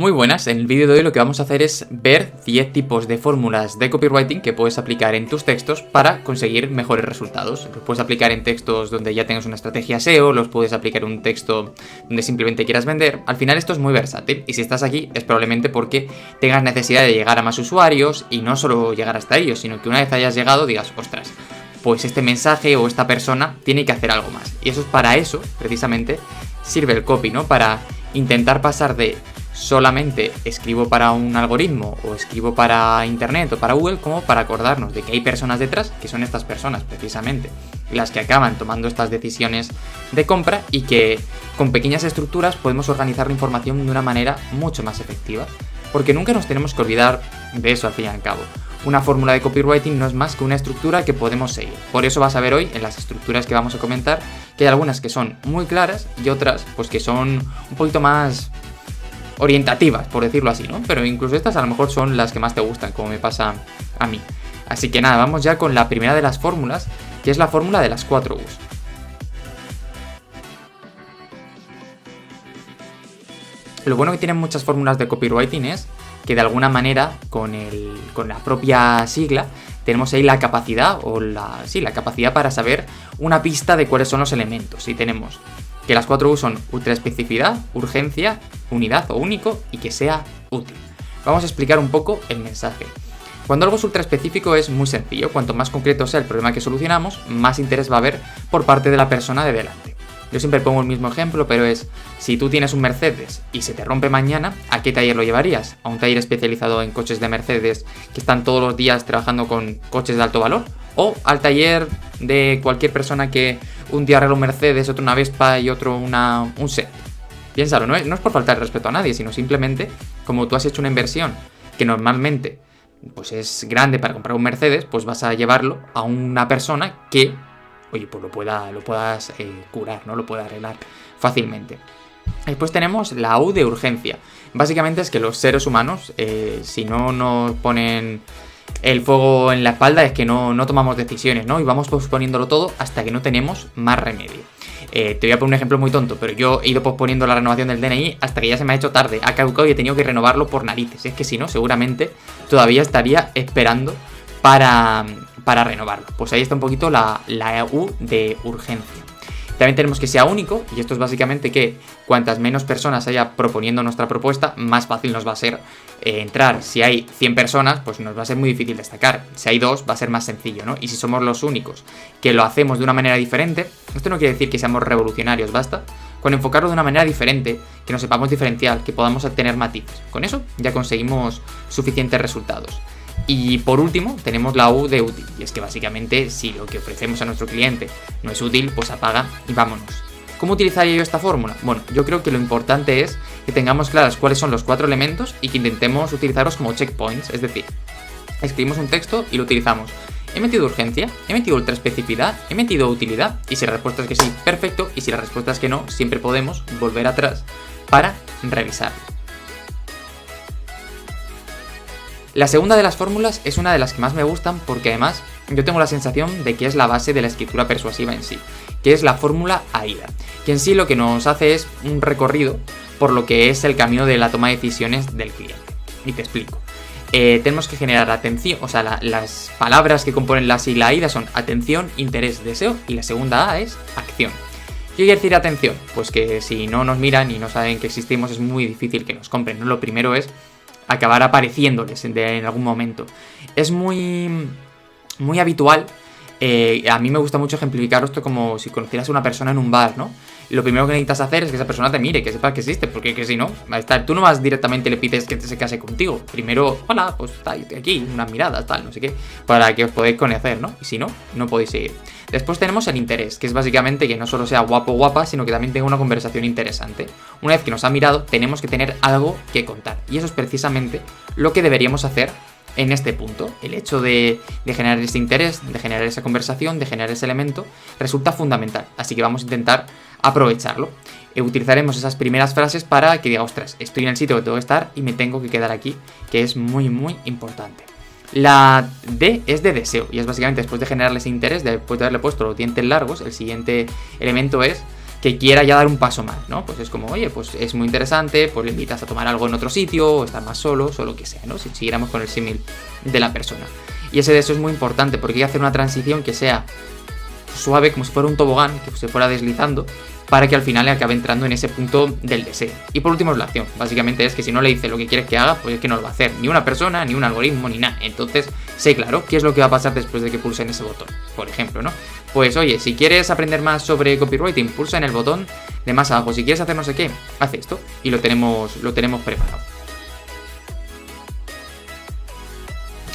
Muy buenas, en el vídeo de hoy lo que vamos a hacer es ver 10 tipos de fórmulas de copywriting que puedes aplicar en tus textos para conseguir mejores resultados. Los puedes aplicar en textos donde ya tengas una estrategia SEO, los puedes aplicar en un texto donde simplemente quieras vender. Al final esto es muy versátil y si estás aquí es probablemente porque tengas necesidad de llegar a más usuarios y no solo llegar hasta ellos, sino que una vez hayas llegado digas, ostras, pues este mensaje o esta persona tiene que hacer algo más. Y eso es para eso, precisamente, sirve el copy, ¿no? Para intentar pasar de solamente escribo para un algoritmo o escribo para internet o para Google, como para acordarnos de que hay personas detrás, que son estas personas precisamente las que acaban tomando estas decisiones de compra y que con pequeñas estructuras podemos organizar la información de una manera mucho más efectiva, porque nunca nos tenemos que olvidar de eso al fin y al cabo. Una fórmula de copywriting no es más que una estructura que podemos seguir. Por eso vas a ver hoy en las estructuras que vamos a comentar que hay algunas que son muy claras y otras pues que son un poquito más orientativas, por decirlo así, ¿no? Pero incluso estas a lo mejor son las que más te gustan, como me pasa a mí. Así que nada, vamos ya con la primera de las fórmulas, que es la fórmula de las 4 U's. Lo bueno que tienen muchas fórmulas de copywriting es que de alguna manera con la propia sigla tenemos ahí la capacidad la capacidad para saber una pista de cuáles son los elementos. Y tenemos que las 4 U son ultra especificidad, urgencia, unidad o único y que sea útil. Vamos a explicar un poco el mensaje. Cuando algo es ultra específico es muy sencillo. Cuanto más concreto sea el problema que solucionamos, más interés va a haber por parte de la persona de delante. Yo siempre pongo el mismo ejemplo, pero es, si tú tienes un Mercedes y se te rompe mañana, ¿a qué taller lo llevarías? ¿A un taller especializado en coches de Mercedes que están todos los días trabajando con coches de alto valor? ¿O al taller de cualquier persona que un día arregla un Mercedes, otro una Vespa y otro un Seat? Piénsalo, no es por faltar el respeto a nadie, sino simplemente como tú has hecho una inversión que normalmente pues es grande para comprar un Mercedes, pues vas a llevarlo a una persona que, oye, pues lo puedas curar, ¿no? Lo pueda arreglar fácilmente. Después tenemos la U de urgencia. Básicamente es que los seres humanos, si no nos ponen el fuego en la espalda, es que no tomamos decisiones, ¿no? Y vamos posponiéndolo todo hasta que no tenemos más remedio. Te voy a poner un ejemplo muy tonto, pero yo he ido posponiendo la renovación del DNI hasta que ya se me ha hecho tarde, ha caducado y he tenido que renovarlo por narices. Es que si no, seguramente todavía estaría esperando para renovarlo. Pues ahí está un poquito la U de urgencia. También tenemos que sea único, y esto es básicamente que cuantas menos personas haya proponiendo nuestra propuesta, más fácil nos va a ser entrar. Si hay 100 personas, pues nos va a ser muy difícil destacar. Si hay 2, va a ser más sencillo, ¿no? Y si somos los únicos que lo hacemos de una manera diferente, esto no quiere decir que seamos revolucionarios, basta con enfocarlo de una manera diferente, que nos sepamos diferenciar, que podamos obtener matices. Con eso ya conseguimos suficientes resultados. Y por último tenemos la U de útil, y es que básicamente si lo que ofrecemos a nuestro cliente no es útil, pues apaga y vámonos. ¿Cómo utilizaría yo esta fórmula? Bueno, yo creo que lo importante es que tengamos claras cuáles son los 4 elementos y que intentemos utilizarlos como checkpoints, es decir, escribimos un texto y lo utilizamos. He metido urgencia, he metido ultra especificidad, he metido utilidad, y si la respuesta es que sí, perfecto, y si la respuesta es que no, siempre podemos volver atrás para revisarlo. La segunda de las fórmulas es una de las que más me gustan porque además yo tengo la sensación de que es la base de la escritura persuasiva en sí, que es la fórmula AIDA, que en sí lo que nos hace es un recorrido por lo que es el camino de la toma de decisiones del cliente. Y te explico. Tenemos que generar atención, o sea, las palabras que componen la sigla AIDA son atención, interés, deseo, y la segunda A es acción. ¿Qué quiere decir atención? Pues que si no nos miran y no saben que existimos es muy difícil que nos compren, ¿no? Lo primero es acabar apareciéndoles en algún momento. Es muy habitual. A mí me gusta mucho ejemplificar esto como si conocieras a una persona en un bar, ¿no? Lo primero que necesitas hacer es que esa persona te mire, que sepa que existe, porque que si no, tú no vas directamente y le pides que se case contigo. Primero, hola, pues está aquí, unas miradas, tal, no sé qué, para que os podáis conocer, ¿no? Y si no, no podéis seguir. Después tenemos el interés, que es básicamente que no solo sea guapo o guapa, sino que también tenga una conversación interesante. Una vez que nos ha mirado, tenemos que tener algo que contar. Y eso es precisamente lo que deberíamos hacer en este punto. El hecho de generar ese interés, de generar esa conversación, de generar ese elemento, resulta fundamental. Así que vamos a intentar aprovecharlo. Utilizaremos esas primeras frases para que diga, ostras, estoy en el sitio que tengo que estar y me tengo que quedar aquí, que es muy importante. La D es de deseo, y es básicamente después de generarle ese interés, después de haberle puesto los dientes largos, el siguiente elemento es que quiera ya dar un paso más, ¿no? Pues es como, oye, pues es muy interesante, pues le invitas a tomar algo en otro sitio, o estar más solo, o lo que sea, ¿no? Si siguiéramos con el símil de la persona. Y ese deseo es muy importante, porque hay que hacer una transición que sea suave, como si fuera un tobogán, que se fuera deslizando, para que al final le acabe entrando en ese punto del deseo. Y por último es la acción. Básicamente es que si no le dices lo que quieres que haga, pues es que no lo va a hacer. Ni una persona, ni un algoritmo, ni nada. Entonces, sé claro qué es lo que va a pasar después de que pulsen ese botón. Por ejemplo, ¿no? Pues oye, si quieres aprender más sobre copywriting, pulsa en el botón de más abajo. Si quieres hacer no sé qué, haz esto. Y lo tenemos preparado.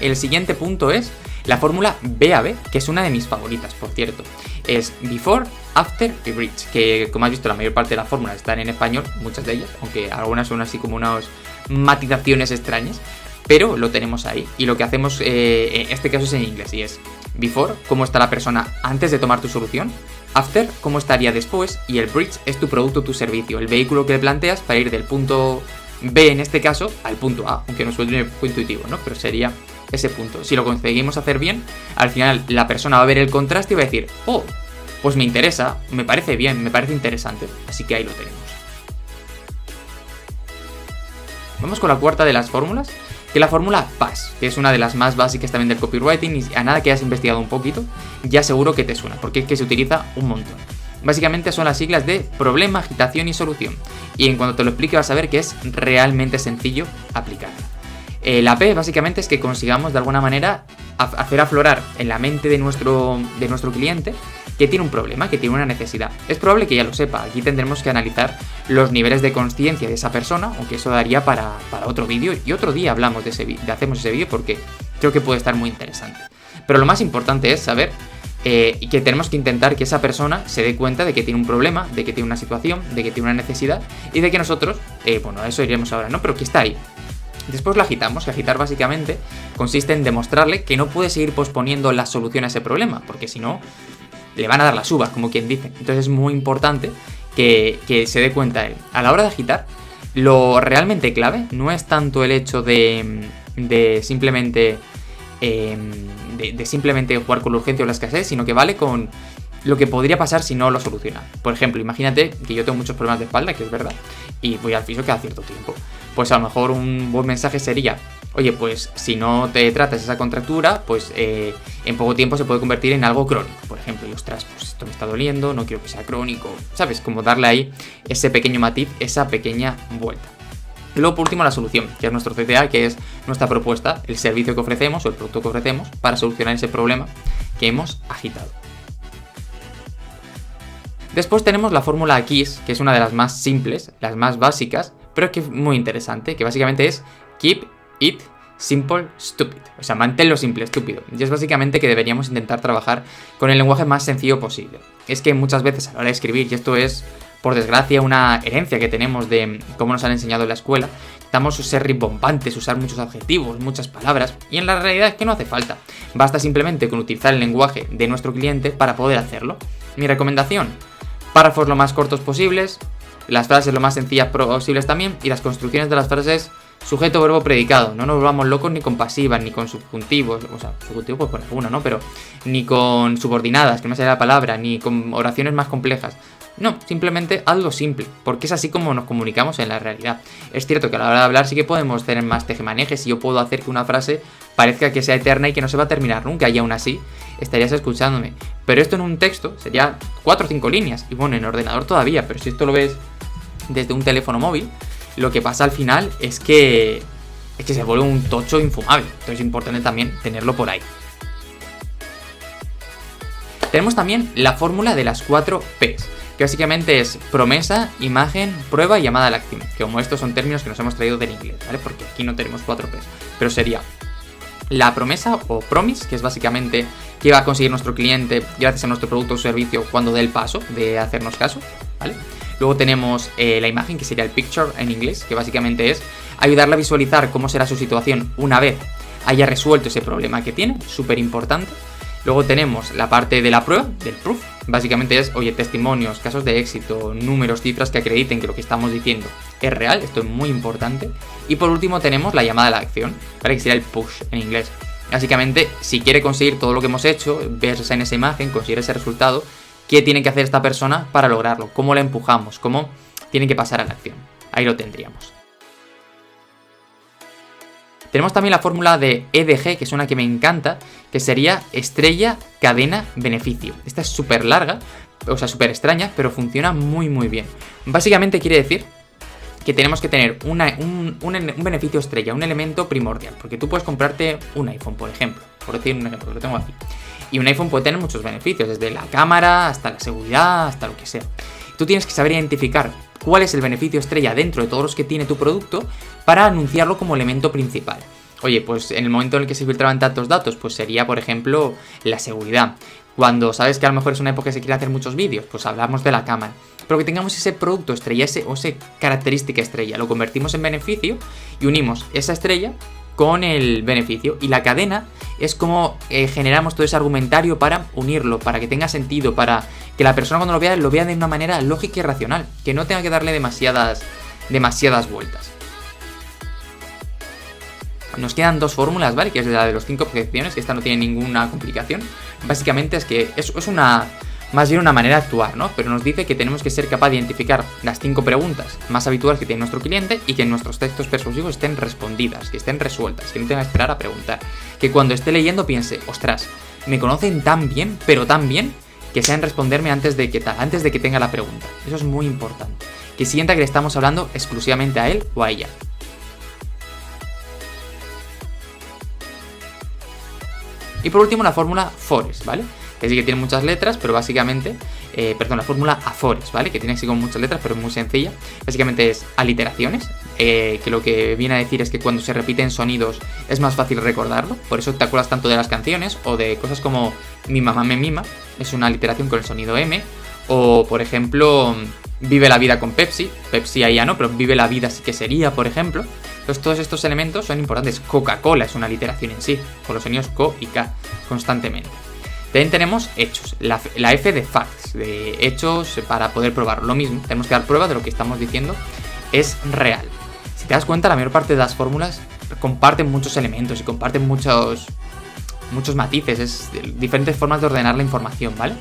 El siguiente punto es la fórmula BAB, que es una de mis favoritas, por cierto. Es Before, After y Bridge, que como has visto la mayor parte de las fórmulas están en español, muchas de ellas, aunque algunas son así como unas matizaciones extrañas, pero lo tenemos ahí. Y lo que hacemos en este caso es en inglés, y es Before, cómo está la persona antes de tomar tu solución. After, cómo estaría después. Y el Bridge es tu producto o tu servicio, el vehículo que le planteas para ir del punto B en este caso al punto A, aunque no suene poco intuitivo, ¿no? Pero sería ese punto. Si lo conseguimos hacer bien, al final la persona va a ver el contraste y va a decir, oh, pues me interesa, me parece bien, me parece interesante. Así que ahí lo tenemos. Vamos con la cuarta de las fórmulas, que es la fórmula PAS, que es una de las más básicas también del copywriting, y a nada que hayas investigado un poquito, ya seguro que te suena, porque es que se utiliza un montón. Básicamente son las siglas de problema, agitación y solución. Y en cuanto te lo explique vas a ver que es realmente sencillo aplicarla. La P básicamente es que consigamos de alguna manera hacer aflorar en la mente de nuestro cliente que tiene un problema, que tiene una necesidad. Es probable que ya lo sepa, aquí tendremos que analizar los niveles de conciencia de esa persona, aunque eso daría para otro vídeo, y otro día hablamos hacemos ese vídeo porque creo que puede estar muy interesante. Pero lo más importante es saber que tenemos que intentar que esa persona se dé cuenta de que tiene un problema, de que tiene una situación, de que tiene una necesidad, y de que nosotros, bueno, a eso iremos ahora, ¿no? Pero que está ahí. Después la agitamos, que agitar básicamente consiste en demostrarle que no puede seguir posponiendo la solución a ese problema, porque si no, le van a dar las uvas, como quien dice. Entonces es muy importante que se dé cuenta él. A la hora de agitar, lo realmente clave no es tanto el hecho de simplemente jugar con la urgencia o la escasez, sino que vale con lo que podría pasar si no lo soluciona. Por ejemplo, imagínate que yo tengo muchos problemas de espalda, que es verdad, y voy al fisio cada cierto tiempo. Pues a lo mejor un buen mensaje sería, oye, pues si no te tratas esa contractura, pues en poco tiempo se puede convertir en algo crónico. Por ejemplo, y ostras, pues esto me está doliendo, no quiero que sea crónico, ¿sabes? Como darle ahí ese pequeño matiz, esa pequeña vuelta. Y luego, por último, la solución, que es nuestro CTA, que es nuestra propuesta, el servicio que ofrecemos o el producto que ofrecemos para solucionar ese problema que hemos agitado. Después tenemos la fórmula KISS, que es una de las más simples, las más básicas, pero que es muy interesante, que básicamente es Keep It Simple Stupid. O sea, manténlo simple, estúpido. Y es básicamente que deberíamos intentar trabajar con el lenguaje más sencillo posible. Es que muchas veces a la hora de escribir, y esto es, por desgracia, una herencia que tenemos de cómo nos han enseñado en la escuela, intentamos ser rimbombantes, usar muchos adjetivos, muchas palabras, y en la realidad es que no hace falta. Basta simplemente con utilizar el lenguaje de nuestro cliente para poder hacerlo. Mi recomendación, párrafos lo más cortos posibles, las frases lo más sencillas posibles también, y las construcciones de las frases sujeto, verbo, predicado. No nos volvamos locos ni con pasivas, ni con subjuntivos, o sea, subjuntivo pues poner uno, ¿no? Pero ni con subordinadas, que no me sale la palabra, ni con oraciones más complejas. No, simplemente algo simple, porque es así como nos comunicamos en la realidad. Es cierto que a la hora de hablar sí que podemos tener más tejemanejes y yo puedo hacer que una frase parezca que sea eterna y que no se va a terminar nunca, y aún así estarías escuchándome. Pero esto en un texto sería 4 o 5 líneas, y bueno, en ordenador todavía, pero si esto lo ves desde un teléfono móvil, lo que pasa al final es que se vuelve un tocho infumable. Entonces es importante también tenerlo por ahí. Tenemos también la fórmula de las 4 P's, que básicamente es promesa, imagen, prueba y llamada a la acción. Que como estos son términos que nos hemos traído del inglés, ¿vale? Porque aquí no tenemos 4 P's. Pero sería la promesa o promise, que es básicamente que va a conseguir nuestro cliente gracias a nuestro producto o servicio cuando dé el paso de hacernos caso, ¿vale? Luego tenemos la imagen, que sería el picture en inglés, que básicamente es ayudarle a visualizar cómo será su situación una vez haya resuelto ese problema que tiene, súper importante. Luego tenemos la parte de la prueba, del proof, básicamente es, oye, testimonios, casos de éxito, números, cifras que acrediten que lo que estamos diciendo es real, esto es muy importante. Y por último tenemos la llamada a la acción, ¿vale? Que sería el push en inglés. Básicamente, si quiere conseguir todo lo que hemos hecho, verse en esa imagen, conseguir ese resultado, qué tiene que hacer esta persona para lograrlo, cómo la empujamos, cómo tiene que pasar a la acción. Ahí lo tendríamos. Tenemos también la fórmula de EDG, que es una que me encanta, que sería estrella, cadena, beneficio. Esta es súper larga, o sea, súper extraña, pero funciona muy muy bien. Básicamente quiere decir que tenemos que tener un beneficio estrella, un elemento primordial, porque tú puedes comprarte un iPhone, por ejemplo, por decir un ejemplo, lo tengo aquí. Y un iPhone puede tener muchos beneficios, desde la cámara hasta la seguridad, hasta lo que sea. Tú tienes que saber identificar cuál es el beneficio estrella dentro de todos los que tiene tu producto para anunciarlo como elemento principal. Oye, pues en el momento en el que se filtraban tantos datos, pues sería, por ejemplo, la seguridad. Cuando sabes que a lo mejor es una época que se quiere hacer muchos vídeos, pues hablamos de la cámara. Pero que tengamos ese producto estrella, esa característica estrella, lo convertimos en beneficio y unimos esa estrella con el beneficio. Y la cadena es como generamos todo ese argumentario para unirlo, para que tenga sentido, para que la persona cuando lo vea de una manera lógica y racional, que no tenga que darle demasiadas vueltas. Nos quedan dos fórmulas, ¿vale? Que es la de los 5 objeciones, que esta no tiene ninguna complicación. Básicamente es que es más bien una manera de actuar, ¿no? Pero nos dice que tenemos que ser capaz de identificar las 5 preguntas más habituales que tiene nuestro cliente y que en nuestros textos persuasivos estén respondidas, que estén resueltas, que no tenga que esperar a preguntar. Que cuando esté leyendo piense, ostras, me conocen tan bien, pero tan bien, que sean responderme antes de que tenga la pregunta. Eso es muy importante. Que sienta que le estamos hablando exclusivamente a él o a ella. Y por último la fórmula Forest, ¿vale? Que sí que tiene muchas letras, pero básicamente... la fórmula AFORES, ¿vale? Que tiene así con muchas letras, pero es muy sencilla. Básicamente es aliteraciones, que lo que viene a decir es que cuando se repiten sonidos es más fácil recordarlo. Por eso te acuerdas tanto de las canciones o de cosas como Mi mamá me mima, es una aliteración con el sonido M. O, por ejemplo, Vive la vida con Pepsi. Pepsi ahí ya no, pero Vive la vida sí que sería, por ejemplo. Entonces todos estos elementos son importantes. Coca-Cola es una aliteración en sí, con los sonidos Co y K constantemente. También tenemos hechos, la F de facts, de hechos para poder probar. Lo mismo, tenemos que dar prueba de lo que estamos diciendo es real. Si te das cuenta, la mayor parte de las fórmulas comparten muchos elementos y comparten muchos matices, es diferentes formas de ordenar la información, ¿vale?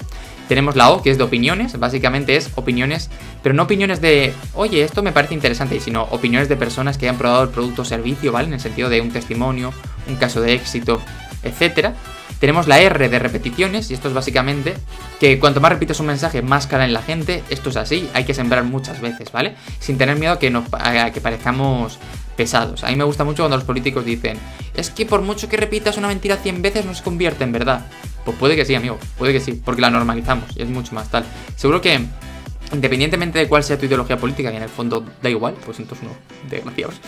Tenemos la O, que es de opiniones, básicamente es opiniones, pero no opiniones de, oye, esto me parece interesante, sino opiniones de personas que hayan probado el producto o servicio, ¿vale? En el sentido de un testimonio, un caso de éxito, etcétera. Tenemos la R de repeticiones, y esto es básicamente que cuanto más repites un mensaje, más cala en la gente. Esto es así, hay que sembrar muchas veces, ¿vale? Sin tener miedo a que parezcamos pesados. A mí me gusta mucho cuando los políticos dicen, es que por mucho que repitas una mentira 100 veces no se convierte en verdad. Pues puede que sí, amigo, puede que sí, porque la normalizamos y es mucho más tal. Seguro que, independientemente de cuál sea tu ideología política, y en el fondo da igual, pues entonces no, desgraciados.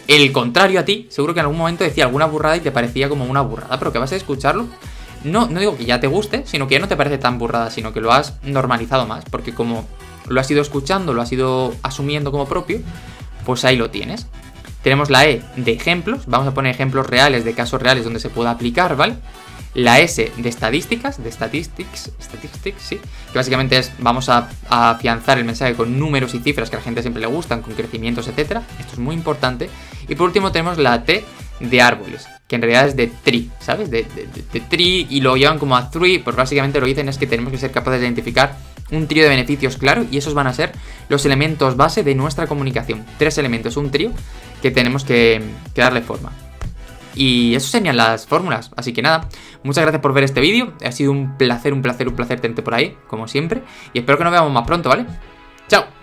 El contrario a ti, seguro que en algún momento decía alguna burrada y te parecía como una burrada, pero que vas a escucharlo, no digo que ya te guste, sino que ya no te parece tan burrada, sino que lo has normalizado más, porque como lo has ido escuchando, lo has ido asumiendo como propio, pues ahí lo tienes. Tenemos la E de ejemplos, vamos a poner ejemplos reales, de casos reales donde se pueda aplicar, ¿vale? La S de estadísticas, statistics, sí, que básicamente es, vamos a afianzar el mensaje con números y cifras que a la gente siempre le gustan, con crecimientos, etcétera. Esto es muy importante. Y por último tenemos la T de árboles, que en realidad es de tree, ¿sabes? De tree, y lo llevan como a tree, pues básicamente lo que dicen es que tenemos que ser capaces de identificar un trío de beneficios claro, y esos van a ser los elementos base de nuestra comunicación. 3 elementos, un trío que tenemos que darle forma. Y eso serían las fórmulas, así que nada, muchas gracias por ver este vídeo, ha sido un placer tenerte por ahí, como siempre, y espero que nos veamos más pronto, ¿vale? ¡Chao!